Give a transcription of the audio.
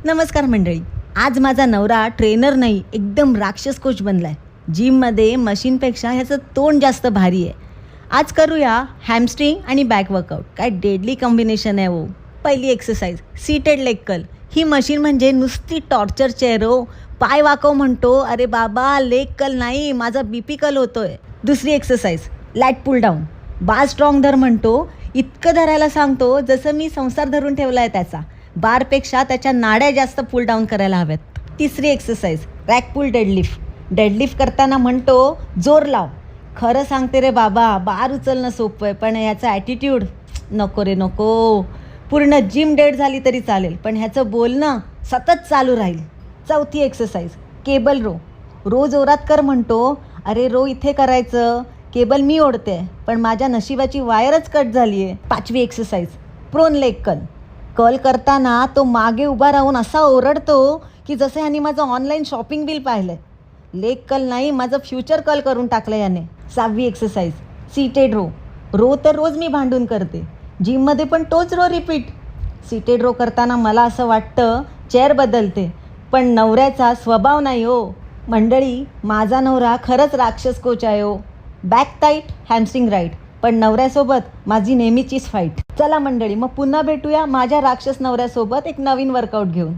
नमस्कार मंडळी. आज माझा नवरा ट्रेनर नाही, एकदम राक्षस कोच बनलाय. जिममध्ये मशीनपेक्षा ह्याचं तोंड जास्त भारी आहे. आज करूया हॅमस्ट्रिंग आणि बॅक वर्कआउट. काय डेडली कॉम्बिनेशन आहे हो. पहिली एक्सरसाइज सीटेड लेग कर्ल. ही मशीन म्हणजे नुसती टॉर्चर चेअर हो. पाय वाकव म्हणतो, अरे बाबा लेग कर्ल नाही, माझा BP कर्ल होतोय. दुसरी एक्सरसाइज लॅट पुल डाऊन. बार स्ट्रॉंग धर म्हणतो, इतकं धरायला सांगतो जसं मी संसार धरून ठेवला आहे त्याचा. बारपेक्षा त्याच्या नाड्या जास्त पुल डाऊन करायला हव्यात. तिसरी एक्सरसाइज रॅक पुल डेडलिफ्ट. डेडलिफ्ट करताना म्हणतो जोर लाव. खरं सांगते रे बाबा, बार उचलणं सोपं आहे, पण ह्याचा ॲटिट्यूड नको रे नको. पूर्ण जिम डेड झाली तरी चालेल, पण ह्याचं बोलणं सतत चालू राहील. चौथी एक्सरसाइज केबल रो. रोज जोरात कर म्हणतो, अरे रो इथे करायचं, केबल मी ओढते, पण माझ्या नशिबाची वायरच कट झाली आहे. पाचवी exercise prone leg curl. Curl करताना तो मागे उभा राहून असा ओरडतो की जसं ह्याने माझं ऑनलाईन शॉपिंग बिल पाहिलं आहे. लेग कर्ल नाही, माझं फ्युचर कर्ल करून टाकलं याने. सहावी एक्सरसाइज सीटेड रो. रो तर रोज मी भांडून करते, जिममध्ये पण तोच रो रिपीट. सीटेड रो करताना मला असं वाटतं चेअर बदलते, पण नवऱ्याचा स्वभाव नाही हो. मंडळी, माझा नवरा खरंच राक्षस कोच आहे हो. बॅक टाईट, हॅमस्ट्रिंग राईट, पण नवऱ्यासोबत माझी नेहमीचीच फाईट. चला मंडळी, मग पुन्हा भेटूया माझ्या राक्षस नवऱ्यासोबत एक नवीन वर्कआउट घेऊन.